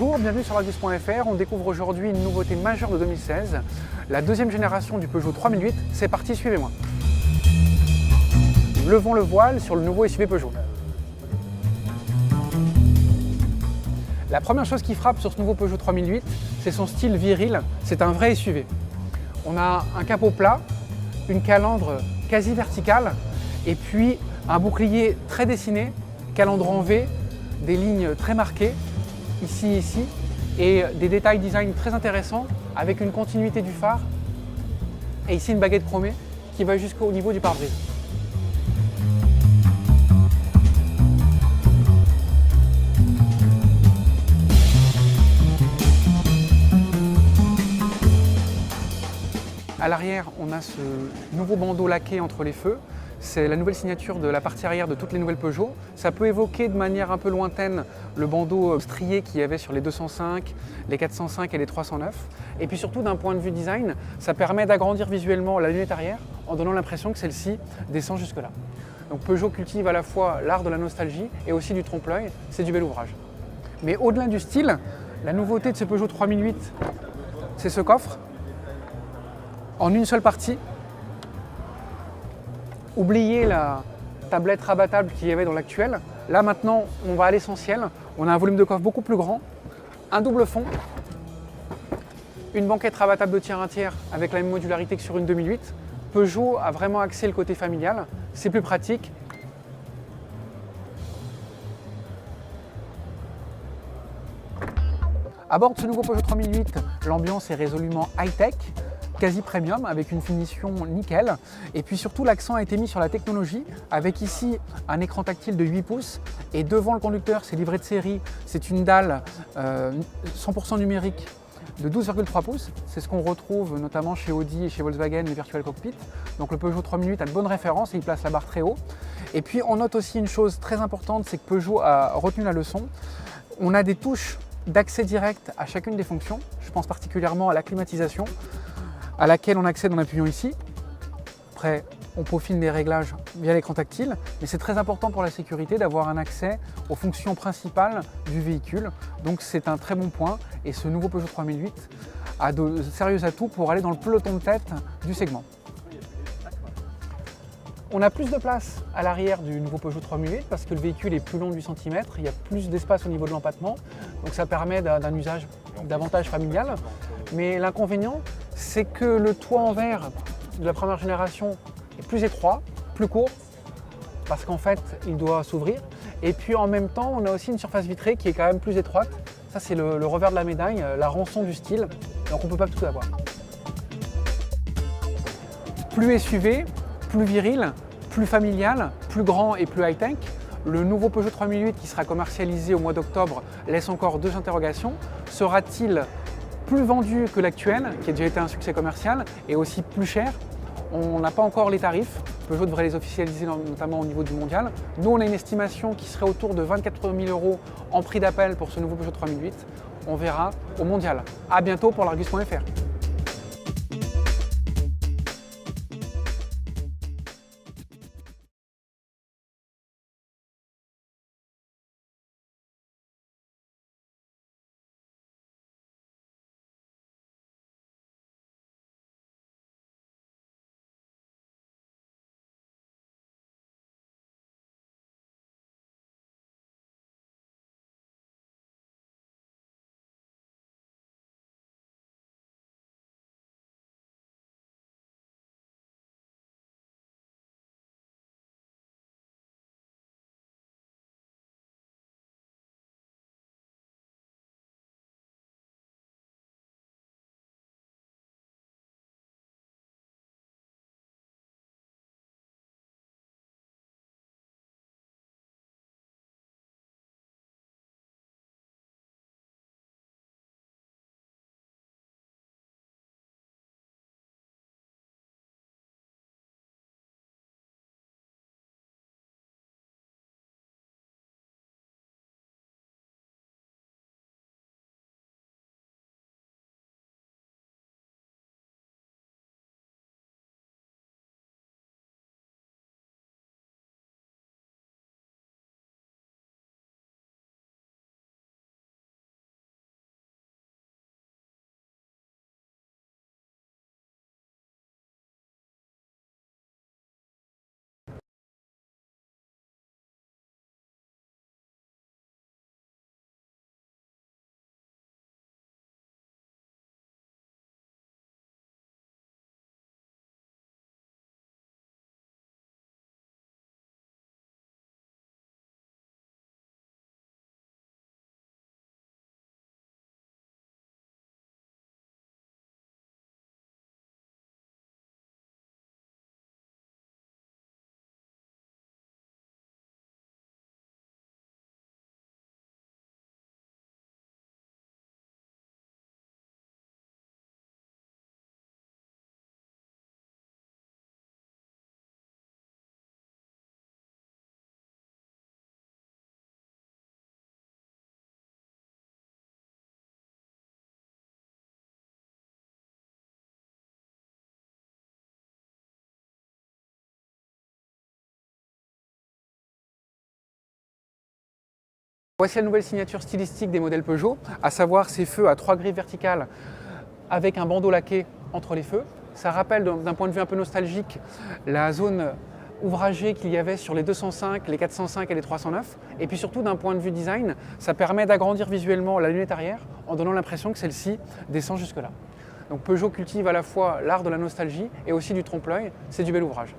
Bonjour, bienvenue sur Argus.fr. On découvre aujourd'hui une nouveauté majeure de 2016, la deuxième génération du Peugeot 3008. C'est parti, suivez-moi. Levons le voile sur le nouveau SUV Peugeot. La première chose qui frappe sur ce nouveau Peugeot 3008, c'est son style viril. C'est un vrai SUV. On a un capot plat, une calandre quasi verticale et puis un bouclier très dessiné, calandre en V, des lignes très marquées, ici, et des détails design très intéressants avec une continuité du phare et ici une baguette chromée qui va jusqu'au niveau du pare-brise. À l'arrière, on a ce nouveau bandeau laqué entre les feux. C'est la nouvelle signature de la partie arrière de toutes les nouvelles Peugeot. Ça peut évoquer de manière un peu lointaine le bandeau strié qu'il y avait sur les 205, les 405 et les 309. Et puis surtout, d'un point de vue design, ça permet d'agrandir visuellement la lunette arrière en donnant l'impression que celle-ci descend jusque-là. Donc Peugeot cultive à la fois l'art de la nostalgie et aussi du trompe-l'œil. C'est du bel ouvrage. Mais au-delà du style, la nouveauté de ce Peugeot 3008, c'est ce coffre en une seule partie. Oubliez la tablette rabattable qu'il y avait dans l'actuel. Là maintenant, on va à l'essentiel. On a un volume de coffre beaucoup plus grand, un double fond, une banquette rabattable de tiers 1 tiers avec la même modularité que sur une 2008. Peugeot a vraiment axé le côté familial. C'est plus pratique. À bord de ce nouveau Peugeot 3008, l'ambiance est résolument high-tech, quasi premium avec une finition nickel, et puis surtout l'accent a été mis sur la technologie avec ici un écran tactile de 8 pouces et devant le conducteur, c'est livré de série, c'est une dalle 100% numérique de 12,3 pouces, c'est ce qu'on retrouve notamment chez Audi et chez Volkswagen, les Virtual Cockpit. Donc le Peugeot 3008 a de bonnes références et il place la barre très haut. Et puis on note aussi une chose très importante, c'est que Peugeot a retenu la leçon. On a des touches d'accès direct à chacune des fonctions, je pense particulièrement à la climatisation, à laquelle on accède en appuyant ici. Après, on peaufine les réglages via l'écran tactile, mais c'est très important pour la sécurité d'avoir un accès aux fonctions principales du véhicule. Donc c'est un très bon point et ce nouveau Peugeot 3008 a de sérieux atouts pour aller dans le peloton de tête du segment. On a plus de place à l'arrière du nouveau Peugeot 3008 parce que le véhicule est plus long de 8 cm, il y a plus d'espace au niveau de l'empattement, donc ça permet d'un usage davantage familial. Mais l'inconvénient, c'est que le toit en verre de la première génération est plus étroit, plus court, parce qu'en fait, il doit s'ouvrir. Et puis en même temps, on a aussi une surface vitrée qui est quand même plus étroite. Ça, c'est le revers de la médaille, la rançon du style. Donc on ne peut pas tout avoir. Plus SUV, plus viril, plus familial, plus grand et plus high-tech. Le nouveau Peugeot 3008 qui sera commercialisé au mois d'octobre laisse encore deux interrogations. Sera-t-il plus vendu que l'actuel, qui a déjà été un succès commercial, et aussi plus cher? On n'a pas encore les tarifs. Peugeot devrait les officialiser notamment au niveau du mondial. Nous, on a une estimation qui serait autour de 24 000 € en prix d'appel pour ce nouveau Peugeot 3008. On verra au mondial. À bientôt pour l'Argus.fr. Voici la nouvelle signature stylistique des modèles Peugeot, à savoir ces feux à 3 griffes verticales avec un bandeau laqué entre les feux. Ça rappelle d'un point de vue un peu nostalgique la zone ouvragée qu'il y avait sur les 205, les 405 et les 309. Et puis surtout d'un point de vue design, ça permet d'agrandir visuellement la lunette arrière en donnant l'impression que celle-ci descend jusque là. Donc Peugeot cultive à la fois l'art de la nostalgie et aussi du trompe-l'œil, c'est du bel ouvrage.